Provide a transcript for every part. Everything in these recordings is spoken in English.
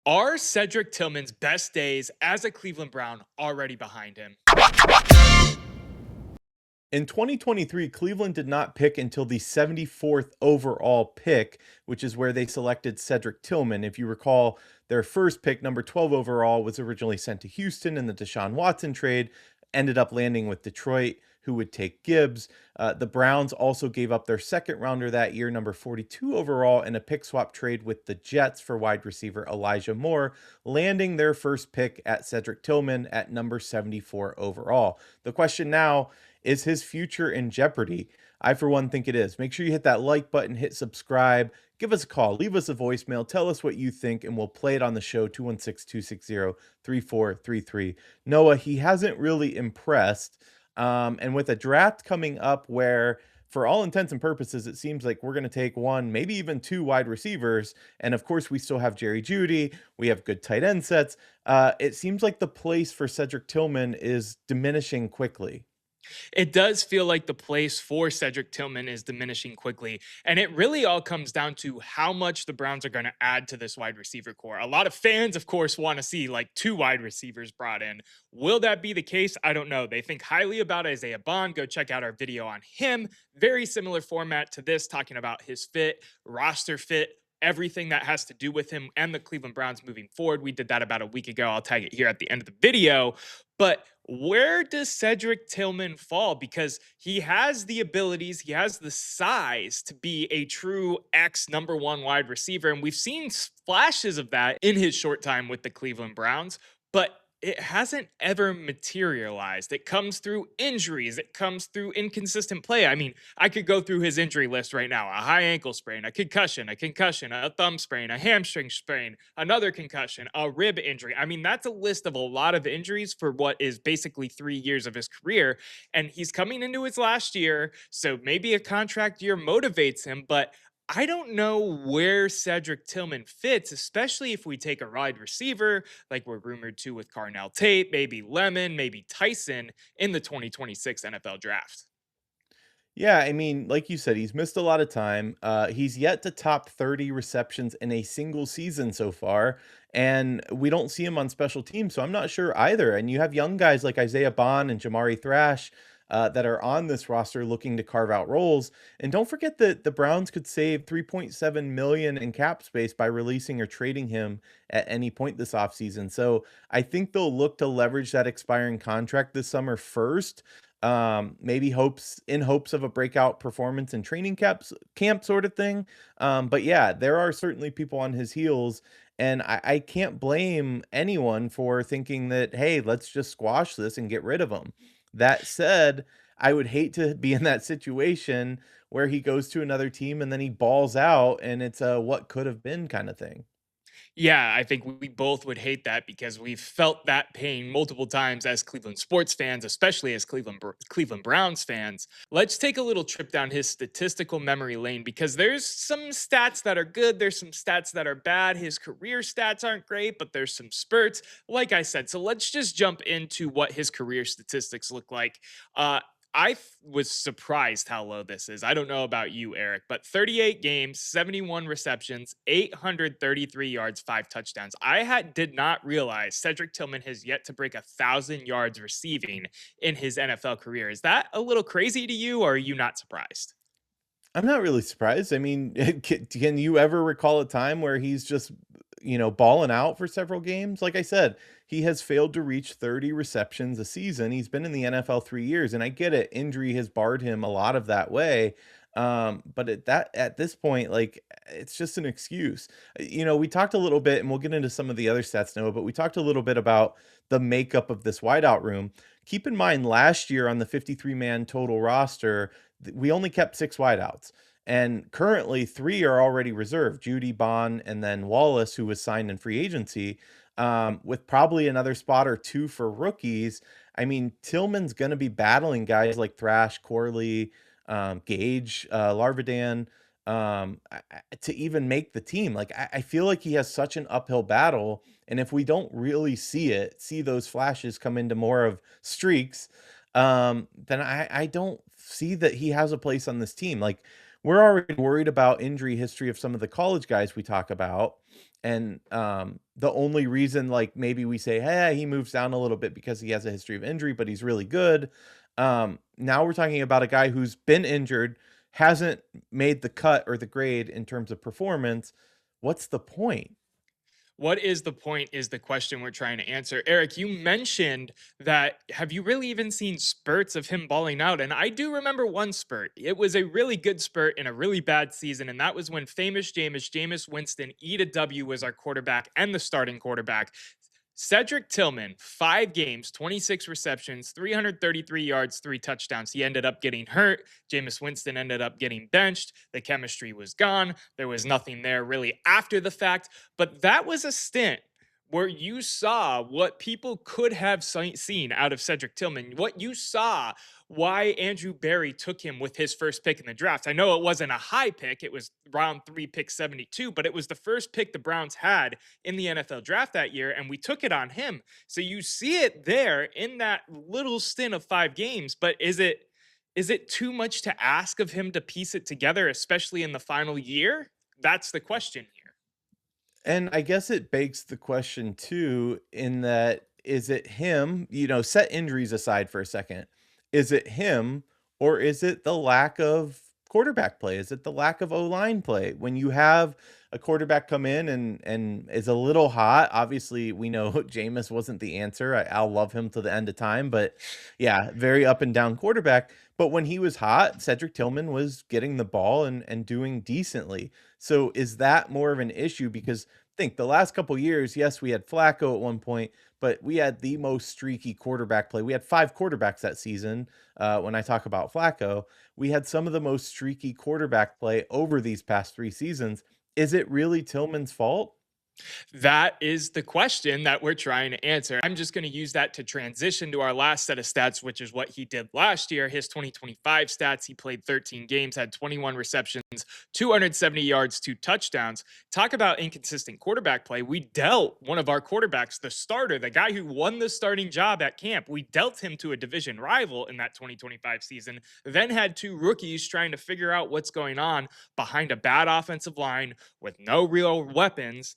Are Cedric Tillman's best days as a Cleveland Brown already behind him? In 2023, Cleveland did not pick until the 74th overall pick, which is where they selected Cedric Tillman. If you recall, their first pick, number 12 overall, was originally sent to Houston in the Deshaun Watson trade, ended up landing with Detroit, who would take Gibbs. The Browns also gave up their second rounder that year, number 42 overall, in a pick swap trade with the Jets for wide receiver Elijah Moore, landing their first pick at Cedric Tillman at number 74 overall. The question now, is his future in jeopardy? I, for one, think it is. Make sure you hit that like button, hit subscribe, give us a call, leave us a voicemail, tell us what you think, and we'll play it on the show, 216-260-3433. Noah, he hasn't really impressed. And with a draft coming up where, for all intents and purposes, it seems like we're going to take one, maybe even two wide receivers. And of course, we still have Jerry Jeudy. We have good tight end sets. It seems like the place for Cedric Tillman is diminishing quickly. It does feel like the place for Cedric Tillman is diminishing quickly. And it really all comes down to how much the Browns are going to add to this wide receiver core. A lot of fans, of course, want to see like two wide receivers brought in. Will that be the case? I don't know. They think highly about Isaiah Bond. Go check out our video on him. Very similar format to this, talking about his fit, roster fit, everything that has to do with him and the Cleveland Browns moving forward. We did that about a week ago. I'll tag it here at the end of the video. But where does Cedric Tillman fall? Because he has the abilities, he has the size to be a true X number one wide receiver. And we've seen flashes of that in his short time with the Cleveland Browns. But it hasn't ever materialized. It comes through injuries. It comes through inconsistent play. I mean, I could go through his injury list right now: a high ankle sprain, a concussion, a thumb sprain, a hamstring sprain, another concussion, a rib injury. I mean, that's a list of a lot of injuries for what is basically 3 years of his career. And he's coming into his last year. So maybe a contract year motivates him, but I don't know where Cedric Tillman fits, especially if we take a wide receiver like we're rumored to with Carnell Tate, maybe Lemon, maybe Tyson in the 2026 NFL draft. Yeah, I mean, like you said, he's missed a lot of time. He's yet to top 30 receptions in a single season so far, and we don't see him on special teams, so I'm not sure either. And you have young guys like Isaiah Bond and Jamari Thrash that are on this roster looking to carve out roles. And don't forget that the Browns could save 3.7 million in cap space by releasing or trading him at any point this offseason. So I think they'll look to leverage that expiring contract this summer first, maybe hopes of a breakout performance in training camp sort of thing. But yeah, there are certainly people on his heels, and I can't blame anyone for thinking that, hey, let's just squash this and get rid of him. That said, I would hate to be in that situation where he goes to another team and then he balls out and it's a what could have been kind of thing. Yeah, I think we both would hate that because we've felt that pain multiple times as Cleveland sports fans, especially as Cleveland Browns fans. Let's take a little trip down his statistical memory lane because there's some stats that are good, there's some stats that are bad. His career stats aren't great, but there's some spurts, like I said. So let's just jump into what his career statistics look like. Was surprised how low this is. I don't know about you, Eric, but 38 games, 71 receptions, 833 yards, 5 touchdowns. Did not realize Cedric Tillman has yet to break 1,000 yards receiving in his NFL career. Is that a little crazy to you, or are you not surprised? I'm not really surprised. I mean, can you ever recall a time where he's just, balling out for several games? Like I said, he has failed to reach 30 receptions a season. He's been in the NFL 3 years, and I get it. Injury has barred him a lot of that way. But at this point, like, it's just an excuse. We talked a little bit, and we'll get into some of the other stats, Noah, but we talked a little bit about the makeup of this wideout room. Keep in mind, last year on the 53-man total roster, we only kept six wideouts. And currently, three are already reserved: Judy, Bond, and then Wallace, who was signed in free agency, with probably another spot or two for rookies. I mean, Tillman's going to be battling guys like Thrash, Corley, Gage, Larvidan, to even make the team. Like, I feel like he has such an uphill battle. And if we don't really see those flashes come into more of streaks, then I don't see that he has a place on this team. Like, we're already worried about injury history of some of the college guys we talk about. And the only reason, like, maybe we say, hey, he moves down a little bit because he has a history of injury, but he's really good. Now we're talking about a guy who's been injured, hasn't made the cut or the grade in terms of performance. What's the point? What is the point is the question we're trying to answer. Eric, you mentioned that have you really even seen spurts of him balling out? And I do remember one spurt. It was a really good spurt in a really bad season. And that was when famous Jameis Winston, E to W, was our quarterback and the starting quarterback. Cedric Tillman, 5 games, 26 receptions, 333 yards, 3 touchdowns. He ended up getting hurt. Jameis Winston ended up getting benched. The chemistry was gone. There was nothing there really after the fact. But that was a stint where you saw what people could have seen out of Cedric Tillman, what you saw why Andrew Berry took him with his first pick in the draft. I know it wasn't a high pick, it was round 3, pick 72, but it was the first pick the Browns had in the NFL draft that year, and we took it on him. So you see it there in that little stint of 5 games, but is it too much to ask of him to piece it together, especially in the final year? That's the question here. And I guess it begs the question too, in that is it him, set injuries aside for a second. Is it him or is it the lack of quarterback play? Is it the lack of O-line play? When you have a quarterback come in and is a little hot, obviously we know Jameis wasn't the answer. I'll love him to the end of time, but yeah, very up and down quarterback. But when he was hot, Cedric Tillman was getting the ball and doing decently. So is that more of an issue? Because think the last couple years, yes, we had Flacco at one point, but we had the most streaky quarterback play. We had 5 quarterbacks that season. When I talk about Flacco, we had some of the most streaky quarterback play over these past 3 seasons. Is it really Tillman's fault? That is the question that we're trying to answer. I'm just going to use that to transition to our last set of stats, which is what he did last year. His 2025 stats, he played 13 games, had 21 receptions, 270 yards, 2 touchdowns. Talk about inconsistent quarterback play. We dealt one of our quarterbacks, the starter, the guy who won the starting job at camp. We dealt him to a division rival in that 2025 season, then had 2 rookies trying to figure out what's going on behind a bad offensive line with no real weapons,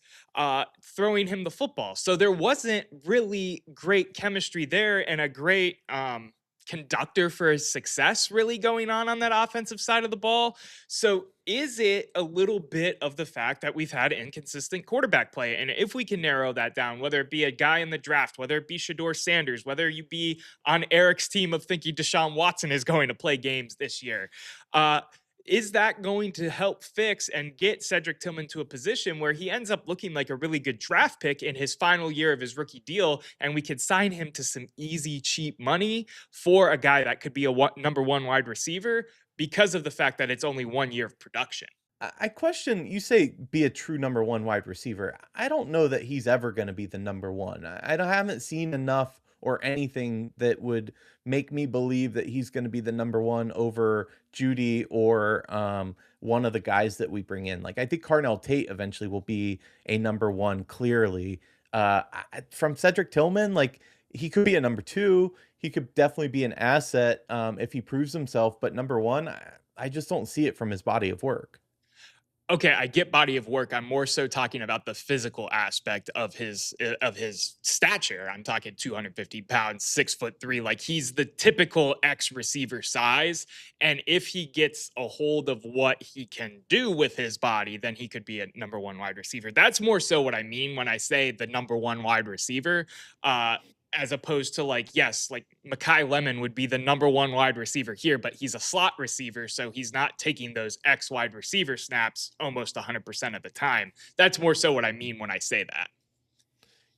throwing him the football. So there wasn't really great chemistry there and a great conductor for his success really going on that offensive side of the ball. So is it a little bit of the fact that we've had inconsistent quarterback play? And if we can narrow that down, whether it be a guy in the draft, whether it be Shador Sanders, whether you be on Eric's team of thinking Deshaun Watson is going to play games this year, is that going to help fix and get Cedric Tillman to a position where he ends up looking like a really good draft pick in his final year of his rookie deal, and we could sign him to some easy, cheap money for a guy that could be a number 1 wide receiver because of the fact that it's only 1 year of production? I question, you say be a true number one wide receiver. I don't know that he's ever going to be the number one. Haven't seen enough or anything that would make me believe that he's going to be the number one over Judy or one of the guys that we bring in. Like, I think Carnell Tate eventually will be a number one, clearly. From Cedric Tillman, like, he could be a number two. He could definitely be an asset if he proves himself. But number one, I just don't see it from his body of work. Okay, I get body of work. I'm more so talking about the physical aspect of his stature. I'm talking 250 pounds, 6'3". Like, he's the typical X receiver size. And if he gets a hold of what he can do with his body, then he could be a number 1 wide receiver. That's more so what I mean when I say the number 1 wide receiver. As opposed to, like, yes, like Makai Lemon would be the number 1 wide receiver here, but he's a slot receiver, so he's not taking those X wide receiver snaps almost 100% of the time. That's more so what I mean when I say that.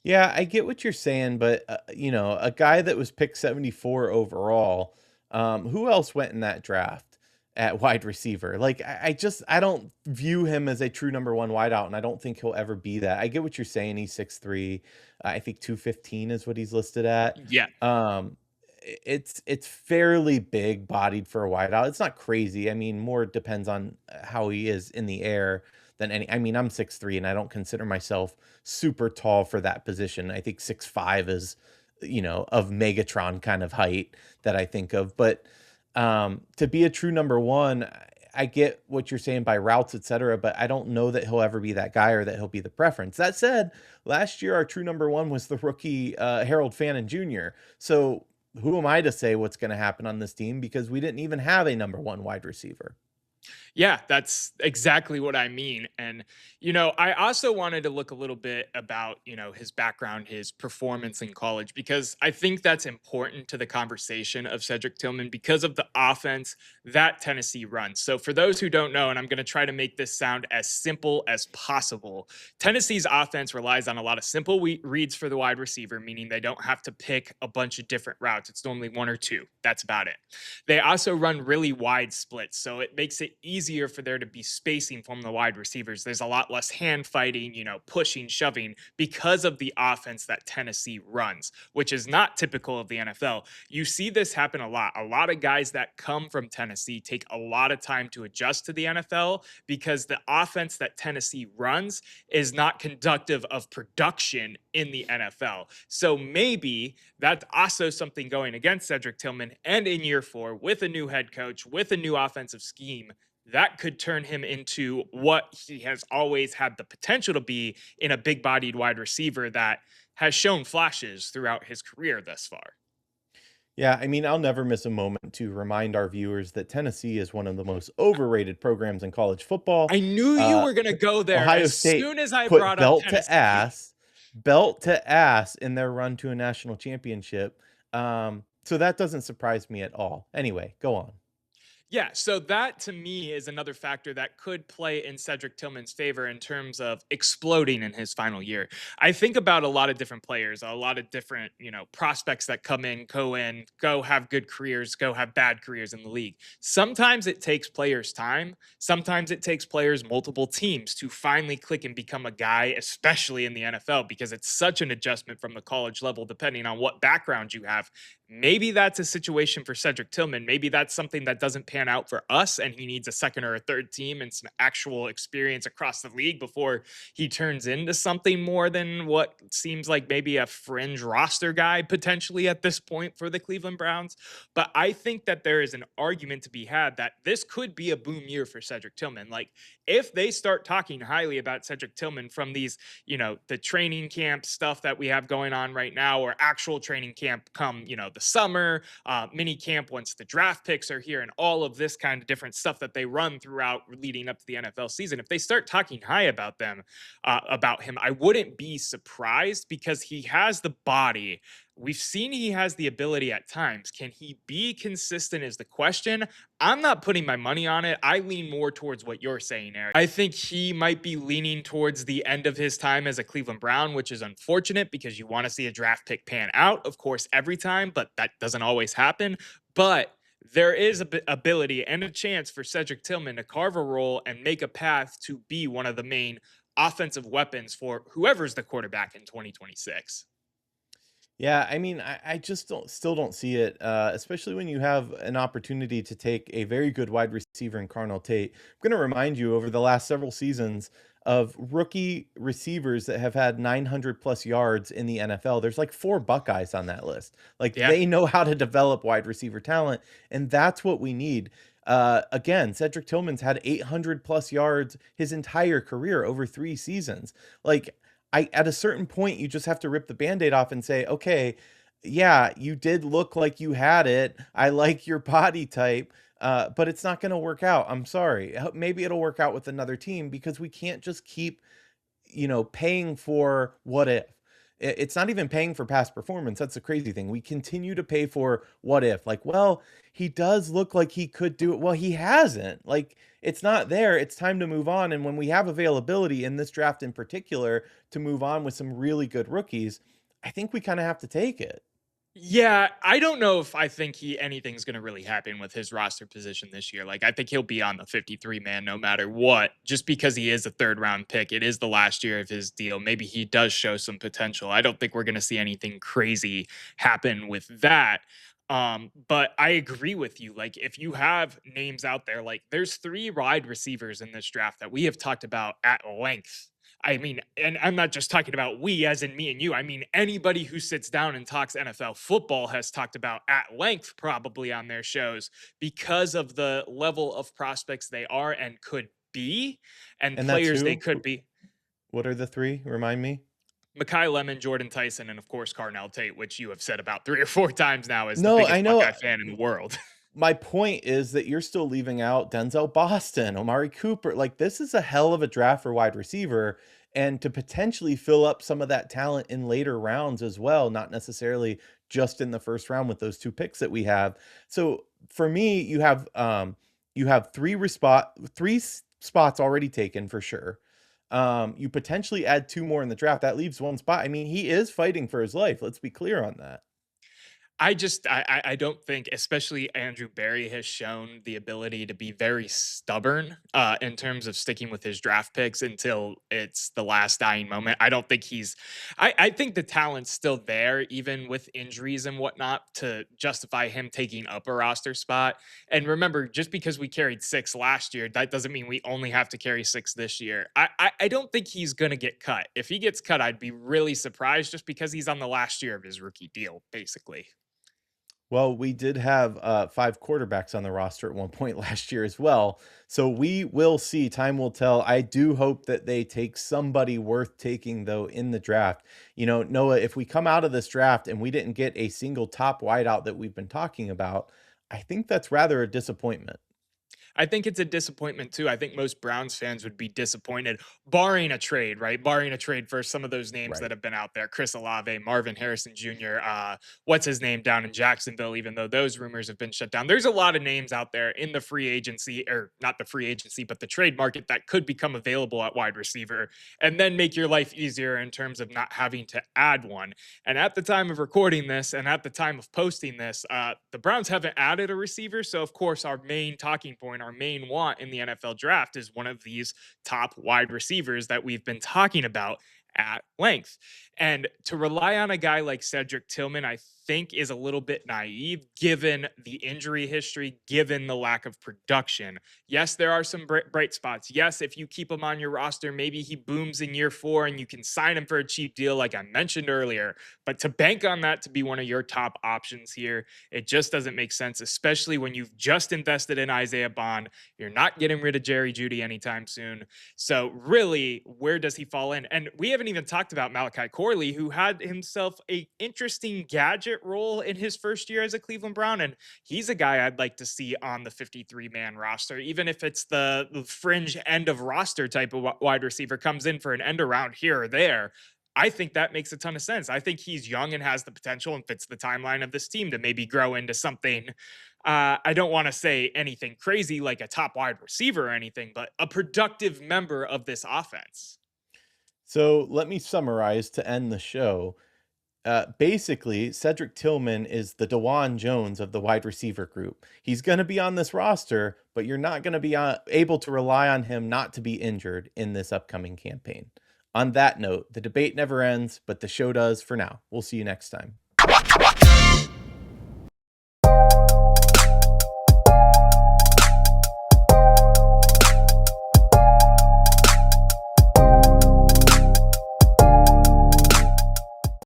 Yeah, I get what you're saying, but a guy that was picked 74 overall, who else went in that draft at wide receiver? Like, I don't view him as a true number one wideout, and I don't think he'll ever be that. I get what you're saying. He's 6'3". I think 215 is what he's listed at. Yeah. It's fairly big bodied for a wideout. It's not crazy. I mean, more depends on how he is in the air than any. I mean, I'm 6'3", and I don't consider myself super tall for that position. I think 6'5" is, of Megatron kind of height that I think of. But to be a true number one, I get what you're saying by routes, et cetera, but I don't know that he'll ever be that guy or that he'll be the preference. That said, last year our true number one was the rookie Harold Fannin Jr. So who am I to say what's going to happen on this team because we didn't even have a number one wide receiver? Yeah, that's exactly what I mean. And, I also wanted to look a little bit about, his background, his performance in college, because I think that's important to the conversation of Cedric Tillman because of the offense that Tennessee runs. So, for those who don't know, and I'm going to try to make this sound as simple as possible, Tennessee's offense relies on a lot of simple reads for the wide receiver, meaning they don't have to pick a bunch of different routes. It's normally one or two. That's about it. They also run really wide splits, so it makes it easier for there to be spacing from the wide receivers. There's a lot less hand fighting, pushing, shoving because of the offense that Tennessee runs, which is not typical of the NFL. You see this happen a lot. A lot of guys that come from Tennessee take a lot of time to adjust to the NFL because the offense that Tennessee runs is not conductive of production in the NFL. So maybe that's also something going against Cedric Tillman. And in year four, with a new head coach, with a new offensive scheme, that could turn him into what he has always had the potential to be in a big bodied wide receiver that has shown flashes throughout his career thus far. Yeah, I mean, I'll never miss a moment to remind our viewers that Tennessee is one of the most overrated programs in college football. I knew you Uh, were going to go there Ohio as State soon as I put brought up Tennessee. belt to ass in their run to a national championship. So that doesn't surprise me at all. Anyway, go on. Yeah, so that to me is another factor that could play in Cedric Tillman's favor in terms of exploding in his final year. I think about a lot of different players, a lot of different, prospects that come in, go have good careers, go have bad careers in the league. Sometimes it takes players time. Sometimes it takes players multiple teams to finally click and become a guy, especially in the NFL, because it's such an adjustment from the college level, depending on what background you have. Maybe that's a situation for Cedric Tillman. Maybe that's something that doesn't pan out for us, and he needs a second or a third team and some actual experience across the league before he turns into something more than what seems like maybe a fringe roster guy potentially at this point for the Cleveland Browns. But I think that there is an argument to be had that this could be a boom year for Cedric Tillman. Like, if they start talking highly about Cedric Tillman from these, the training camp stuff that we have going on right now, or actual training camp come, the summer, mini camp once the draft picks are here, and all of this kind of different stuff that they run throughout leading up to the NFL season. If they start talking high about him, I wouldn't be surprised because he has the body. We've seen he has the ability at times. Can he be consistent is the question. I'm not putting my money on it. I lean more towards what you're saying, Eric. I think he might be leaning towards the end of his time as a Cleveland Brown, which is unfortunate because you want to see a draft pick pan out, of course, every time, but that doesn't always happen. But there is ability and a chance for Cedric Tillman to carve a role and make a path to be one of the main offensive weapons for whoever's the quarterback in 2026. Yeah, I mean, I just don't see it, especially when you have an opportunity to take a very good wide receiver in Carnell Tate. I'm going to remind you over the last several seasons of rookie receivers that have had 900 plus yards in the NFL. There's like four Buckeyes on that list. Like Yeah. they know how to develop wide receiver talent, and that's what we need. Again, Cedric Tillman's had 800 plus yards his entire career over 3 seasons. Like at a certain point, you just have to rip the Band-Aid off and say, okay, yeah, you did look like you had it. I like your body type, but it's not going to work out. I'm sorry. Maybe it'll work out with another team because we can't just keep, paying for what if. It's not even paying for past performance. That's the crazy thing. We continue to pay for what if. Like, well, he does look like he could do it. Well, he hasn't. Like, it's not there. It's time to move on. And when we have availability in this draft in particular to move on with some really good rookies, I think we kind of have to take it. Yeah, I don't know if I think anything's going to really happen with his roster position this year. Like, I think he'll be on the 53 man no matter what, just because he is a third round pick. It is the last year of his deal. Maybe he does show some potential. I don't think we're going to see anything crazy happen with that. But I agree with you. Like, if you have names out there, like there's three wide receivers in this draft that we have talked about at length I mean, and I'm not just talking about we as in me and you. I mean, anybody who sits down and talks NFL football has talked about at length, probably on their shows, because of the level of prospects they are and could be, and And that's players they who? could be. What are the 3? Remind me. Makai Lemon, Jordan Tyson, and of course Carnell Tate, which you have said about 3 or 4 times now is the No, biggest I know. Buckeye fan in the world. My point is that you're still leaving out Denzel Boston, Omari Cooper. Like, this is a hell of a draft for wide receiver, and to potentially fill up some of that talent in later rounds as well, not necessarily just in the first round with those 2 picks that we have. So for me, you have 3 spots already taken for sure. You potentially add 2 more in the draft. That leaves 1 spot. I mean, he is fighting for his life. Let's be clear on that. I don't think, especially Andrew Berry has shown the ability to be very stubborn in terms of sticking with his draft picks until it's the last dying moment. I don't think I think the talent's still there, even with injuries and whatnot, to justify him taking up a roster spot. And remember, just because we carried 6 last year, that doesn't mean we only have to carry 6 this year. I don't think he's going to get cut. If he gets cut, I'd be really surprised just because he's on the last year of his rookie deal, basically. Well, we did have 5 quarterbacks on the roster at one point last year as well. So we will see. Time will tell. I do hope that they take somebody worth taking, though, in the draft. You know, Noah, if we come out of this draft and we didn't get a single top wideout that we've been talking about, I think that's rather a disappointment. I think it's a disappointment too. I think most Browns fans would be disappointed, barring a trade, right? Barring a trade for some of those names that Right. have been out there: Chris Olave, Marvin Harrison Jr. What's his name down in Jacksonville? Even though those rumors have been shut down, there's a lot of names out there in the free agency, or not the free agency, but the trade market that could become available at wide receiver, and then make your life easier in terms of not having to add one. And at the time of recording this, and at the time of posting this, the Browns haven't added a receiver. So, of course, our main talking point, our main want in the NFL draft is one of these top wide receivers that we've been talking about at length. And to rely on a guy like Cedric Tillman, I think is a little bit naive given the injury history, given the lack of production. Yes, there are some bright spots. Yes, if you keep him on your roster, maybe he booms in year 4 and you can sign him for a cheap deal, like I mentioned earlier. But to bank on that to be one of your top options here, it just doesn't make sense, especially when you've just invested in Isaiah Bond. You're not getting rid of Jerry Jeudy anytime soon. So really, where does he fall in? And we haven't even talked about Malachi Corley, who had himself a interesting gadget role in his first year as a Cleveland Brown. And he's a guy I'd like to see on the 53-man roster, even if it's the fringe end of roster type of wide receiver, comes in for an end around here or there. I think that makes a ton of sense. I think he's young and has the potential and fits the timeline of this team to maybe grow into something. I don't want to say anything crazy like a top wide receiver or anything, but a productive member of this offense. So let me summarize to end the show. Basically, Cedric Tillman is the DeJuan Jones of the wide receiver group. He's going to be on this roster, but you're not going to be able to rely on him not to be injured in this upcoming campaign. On that note, the debate never ends, but the show does for now. We'll see you next time.